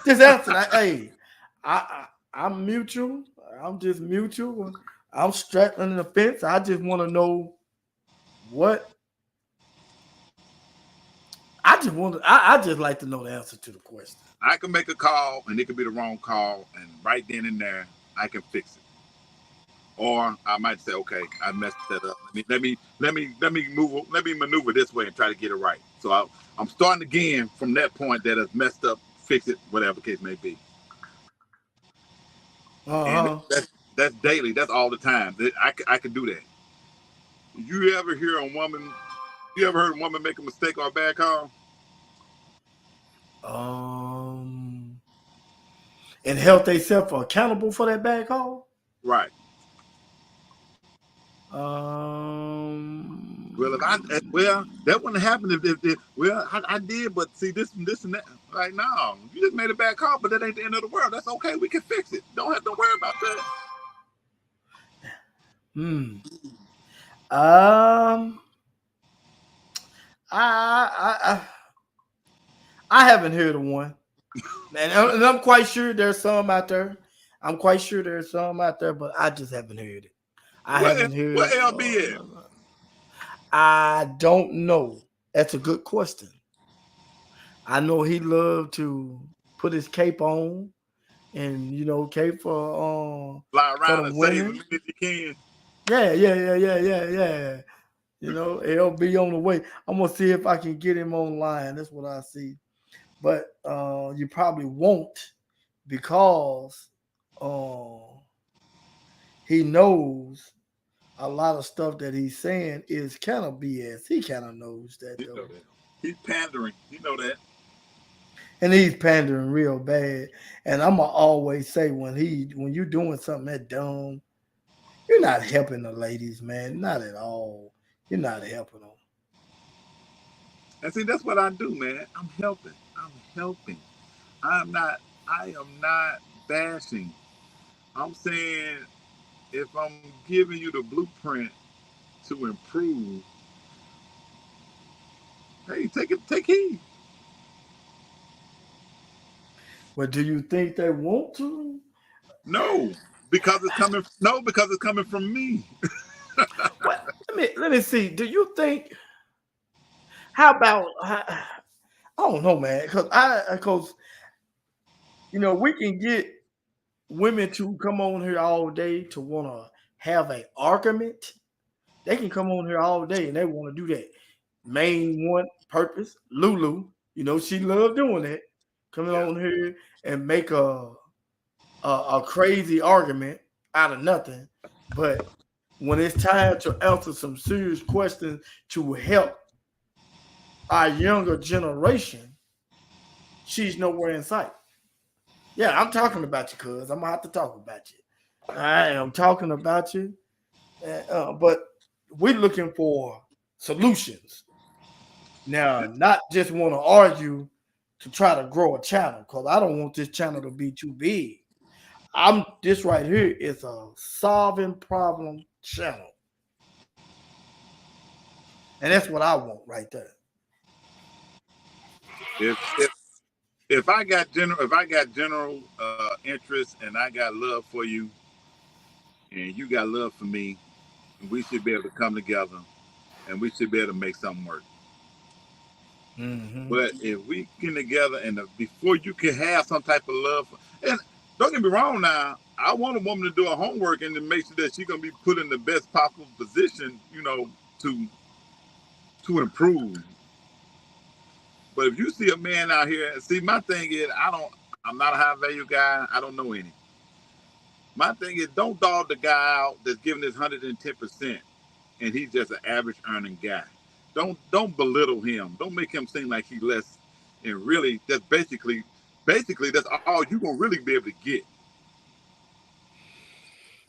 Just answer that. Hey, I'm mutual. I'm just mutual. I'm straddling the fence. I just want to know what. I just like to know the answer to the question. I can make a call and it could be the wrong call, and right then and there I can fix it. Or I might say, okay, I messed that up. Let me maneuver this way and try to get it right. So I'm starting again from that point that has messed up, fix it, whatever the case may be. And that's daily. That's all the time. I can do that. You ever heard a woman make a mistake or a bad call? And held themselves accountable for that bad call? Right. Well, that wouldn't happen if I did, but see this and that. Like, no, you just made a bad call, but that ain't the end of the world. That's okay. We can fix it. Don't have to worry about that. I haven't heard of one, and I'm quite sure there's some out there. But I just haven't heard it. Haven't heard. What LB is? I don't know. That's a good question. I know he loved to put his cape on, and cape for fly around and women. Save as many as you can. Yeah. LB on the way. I'm gonna see if I can get him online. That's what I see. But you probably won't, because he knows a lot of stuff that he's saying is kind of BS. He kind of knows that, though. Know that. He's pandering. You know that. And he's pandering real bad. And I'm gonna always say, when you're doing something that dumb, you're not helping the ladies, man. Not at all. You're not helping them. And see, that's what I do, man. I'm helping. I am not bashing. I'm saying, if I'm giving you the blueprint to improve, hey, take heed. But do you think they want to? No, because it's coming from me. Well, let me see. Do you think? How about? I don't know, man. Because we can get women to come on here all day to want to have an argument. They can come on here all day and they want to do that. Main one purpose, Lulu. She loved doing that. Coming on here and make a crazy argument out of nothing. But when it's time to answer some serious questions to help our younger generation, she's nowhere in sight. Yeah, I'm talking about you, cuz. I'm going to have to talk about you. I am talking about you. But we're looking for solutions. Now, not just want to argue to try to grow a channel, because I don't want this channel to be too big. This right here is a solving problem channel. And that's what I want right there. If I got general interest, and I got love for you, and you got love for me, we should be able to come together, and we should be able to make something work. Mm-hmm. But if we get together, and before you can have some type of love, and don't get me wrong, now I want a woman to do her homework and to make sure that she's gonna be put in the best possible position, to improve. But if you see a man out here, see, my thing is, I'm not a high value guy. I don't know any. My thing is, don't dog the guy out that's giving his 110%, and he's just an average earning guy. Don't belittle him. Don't make him seem like he's less. And really, that's basically that's all you're gonna really be able to get.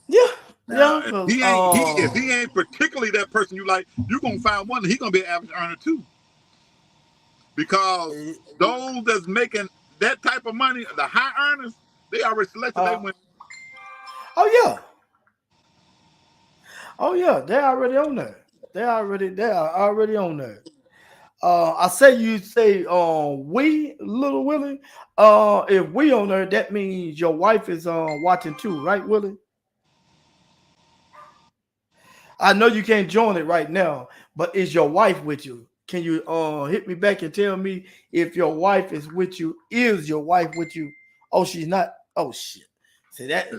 Yeah. Now, Yeah. if he ain't particularly that person you like, you're gonna find one that he's gonna be an average earner too. Because those that's making that type of money, the high earners, they already selected they win. Oh yeah. Oh yeah, they're already on there. They are already on there. I say you say we, Little Willie. If we on there, that means your wife is watching too, right, Willie? I know you can't join it right now, but is your wife with you? Can you hit me back and tell me if your wife is with you? Is your wife with you? Oh, she's not. Oh shit. See that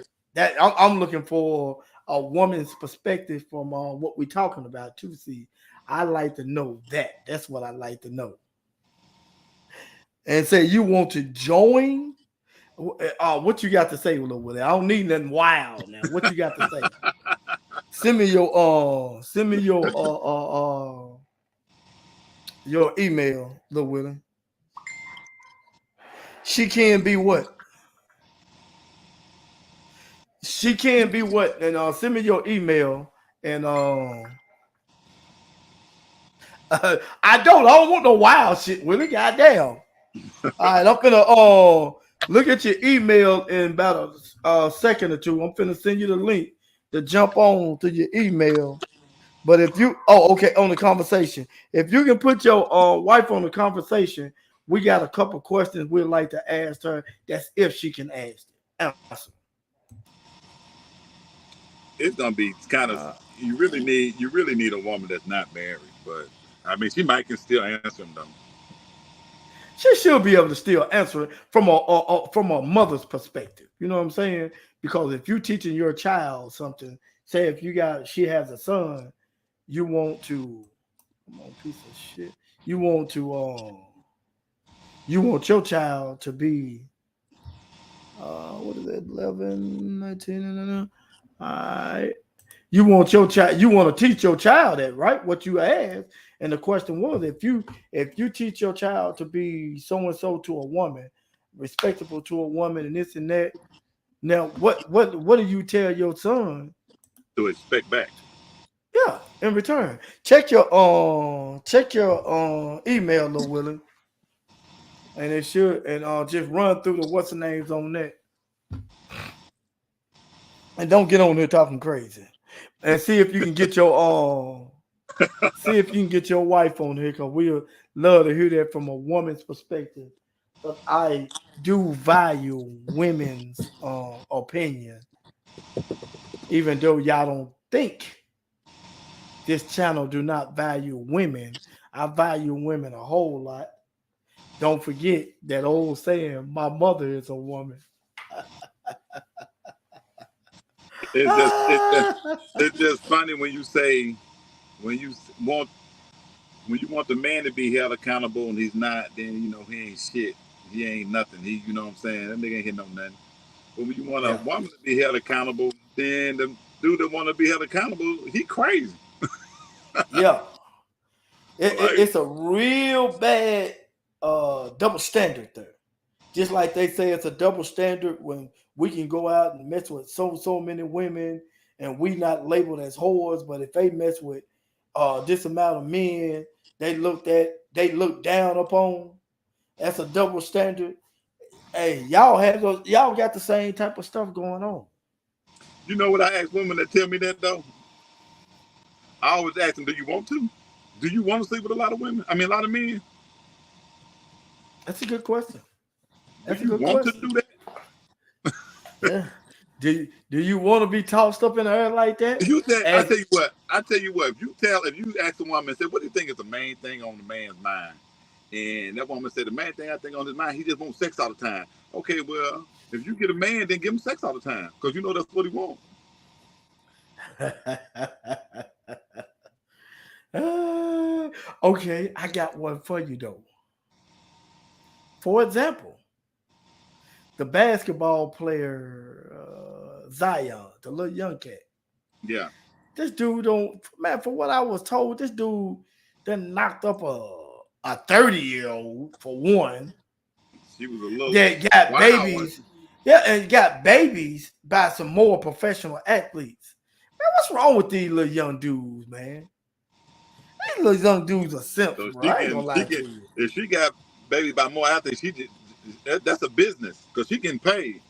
I'm looking for a woman's perspective from what we're talking about too. See, I like to know that. That's what I like to know. And say you want to join. What you got to say, Little Willie? I don't need nothing wild now. What you got to say? Send me your your email, Little Willie. She can be what? She can be what? And send me your email. And I don't want no wild shit, Willie. Goddamn. All right, I'm finna look at your email in about a second or two. I'm finna send you the link to jump on to your email. But if you, okay, on the conversation, if you can put your wife on the conversation, we got a couple questions we'd like to ask her. That's if she can answer. It's gonna be kind of you really need a woman that's not married, but I mean she might can still answer them though. She should be able to still answer it from a mother's perspective. You know what I'm saying? Because if you're teaching your child something, say if she has a son, you want to, come on, piece of shit. You want your child to be, what is it, 11, 19, all right. You want your child, you want to teach your child that, right? What you asked. And the question was, if you teach your child to be so and so to a woman, respectable to a woman, and this and that, now what do you tell your son to expect back? Yeah, in return. Check your email, Lil Willie, and it should, and just run through the what's the names on that, and don't get on there talking crazy, and see if you can get your wife on here, because we'll love to hear that from a woman's perspective. But I do value women's opinion, even though y'all don't think this channel do not value women. I value women a whole lot. Don't forget that old saying, my mother is a woman. It's just funny when you say when you want the man to be held accountable and he's not, then you know he ain't shit. He ain't nothing. He, you know what I'm saying? That nigga ain't hitting on nothing. But when you want a woman to be held accountable, then the dude that want to be held accountable, he crazy. Yeah. It's a real bad double standard there. Just like they say it's a double standard when we can go out and mess with so many women and we not labeled as whores, but if they mess with this amount of men, they look down upon. That's a double standard. Hey, y'all got the same type of stuff going on. You know what I ask women that tell me that though? I always ask them, do you want to? Do you want to sleep with a lot of women? I mean, a lot of men? That's a good question. That's a good question. To do that? Yeah. Do you want to be tossed up in the air like that? I tell you what. If you ask a woman and say, what do you think is the main thing on the man's mind? And that woman said, the main thing I think on his mind, he just wants sex all the time. Okay, well, if you get a man, then give him sex all the time, because you know that's what he wants. Okay, I got one for you though. For example, the basketball player Zion, the little young cat. Yeah. This dude don't man. For what I was told, this dude then knocked up a 30-year-old for one She was a little that got wild. babies. Yeah, and got babies by some more professional athletes. Man, what's wrong with these little young dudes, man? These little young dudes are simps, So bro. I ain't gonna lie to you. if she got baby by more athletes, that's a business because she getting paid.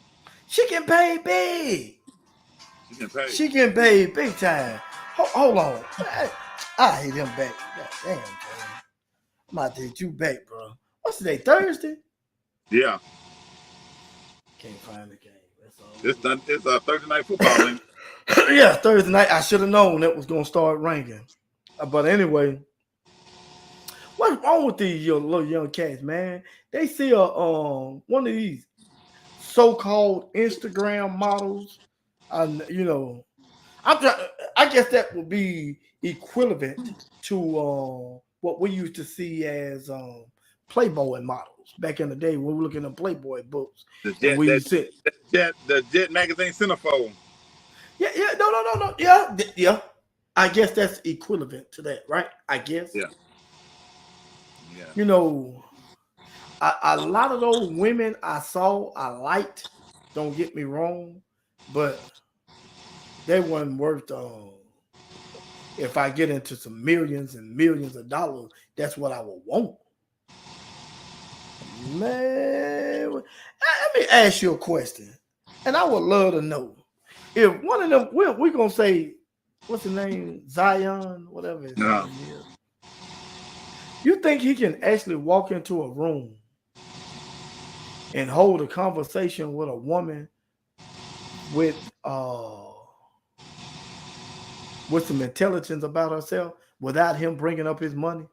She can pay big. She getting paid. She getting paid big time. Hold on. I hate him back. God damn, bro. I'm about to hit you back, bro. What's today? Thursday? Yeah. Can't find the game. That's all. It's a Thursday night football. Ain't it? Yeah, Thursday night. I should have known that was gonna start ringing. But anyway, what's wrong with these little young cats, man? They see one of these so-called Instagram models. You know, I guess that would be equivalent to what we used to see as Playboy models back in the day when we were looking at Playboy books. The Jet magazine centerfold. Yeah, no. Yeah. I guess that's equivalent to that, right? I guess. Yeah. You know, a lot of those women I saw, I liked. Don't get me wrong, but they weren't worth. If I get into some millions and millions of dollars, that's what I would want. Man, let me ask you a question, and I would love to know if one of them. We're gonna say, what's the name? Zion, whatever his name is. You think he can actually walk into a room and hold a conversation with a woman with some intelligence about herself without him bringing up his money?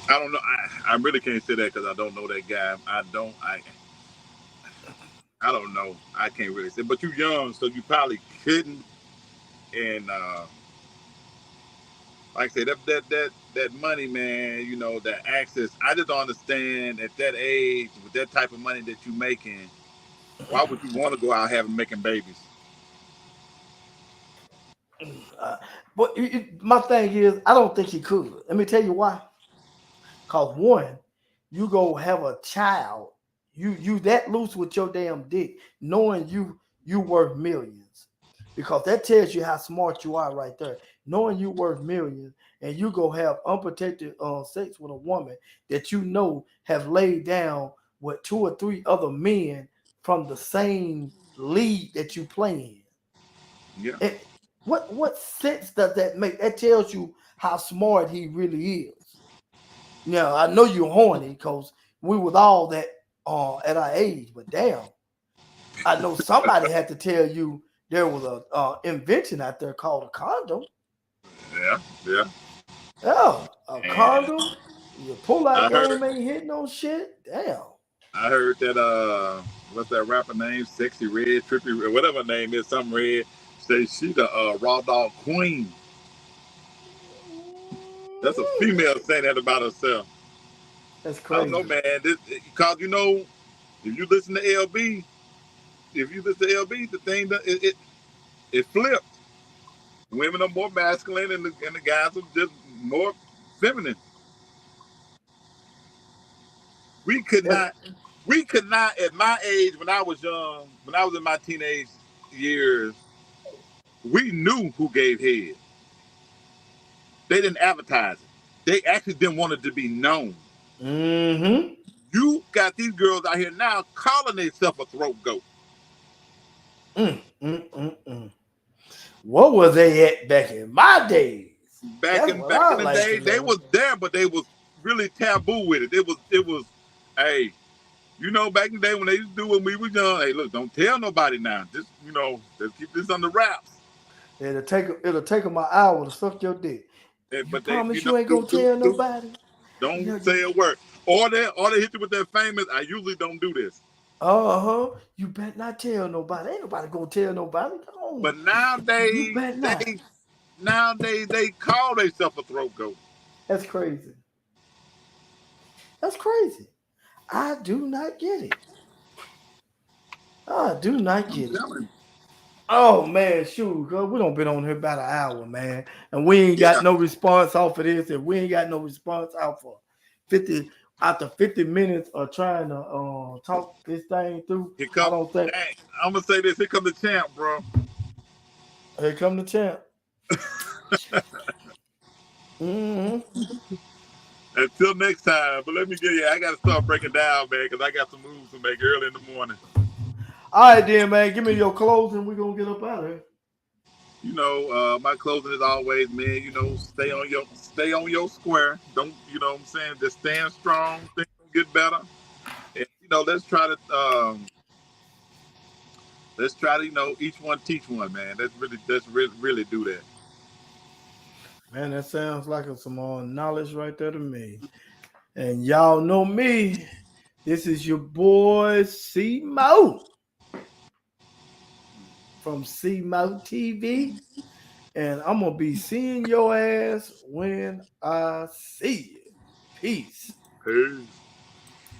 I don't know. I really can't say that because I don't know that guy. I don't know. I can't really say. But you're young, so you probably couldn't. And like I say, that money, man. You know, that access. I just don't understand at that age with that type of money that you're making. Why would you want to go out making babies? But my thing is, I don't think he could. Let me tell you why. Because one, you go have a child, you that loose with your damn dick, knowing you worth millions, because that tells you how smart you are right there. Knowing you worth millions, and you go have unprotected sex with a woman that you know have laid down with 2 or 3 other men from the same league that you play in. Yeah. And what sense does that make? That tells you how smart he really is. Now, I know you're horny because we was all that at our age, but damn, I know somebody had to tell you there was a invention out there called a condom. Yeah. Yeah, a condom. You pull out game, ain't hitting no shit. Damn. I heard that what's that rapper name? Sexy Red, Trippy Red, whatever her name is, something red. Say she the raw dog queen. That's a female saying that about herself. That's crazy. I don't know, man. Because you know, if you listen to LB, the thing that it flipped. Women are more masculine, and the guys are just more feminine. We could not at my age, when I was young, when I was in my teenage years, we knew who gave head. They didn't advertise it. They actually didn't want it to be known. Mm-hmm. You got these girls out here now calling themselves a throat goat. What was they at back in my days? Back in the day, they was there, but they was really taboo with it. It was, hey, you know, back in the day when they used to do when we were young, hey, look, don't tell nobody now. Just, you know, just keep this under wraps. It'll take them an hour to suck your dick. But promise you ain't gonna tell nobody. Don't say a word. Or they hit you with that famous, I usually don't do this. You better not tell nobody. Ain't nobody gonna tell nobody. Come on. But nowadays, they call themselves a throat goat. That's crazy. That's crazy. I do not get it. do not get it. Telling you. Oh man, shoot, cause we don't been on here about an hour, man, and we ain't Yeah. got no response off of this. If we ain't got no response out for 50 after 50 minutes of trying to talk this thing through, Here I come. don't think. Hey, I'm gonna say this. Here come the champ, bro. Here come the champ. Mm-hmm. Until next time. But let me get you. I gotta start breaking down, man, because I got some moves to make early in the morning. All right, then, man. Give me your clothes, and we're gonna get up out of here. You know, my closing is always, man. You know, stay on your square. Don't, you know what I'm saying? Just stand strong. Things will get better. And you know, let's try to you know, each one teach one, man. Let's really do that. Man, that sounds like some knowledge right there to me. And y'all know me. This is your boy C Mo from C Mo TV. And I'm gonna be seeing your ass when I see you. Peace. Peace.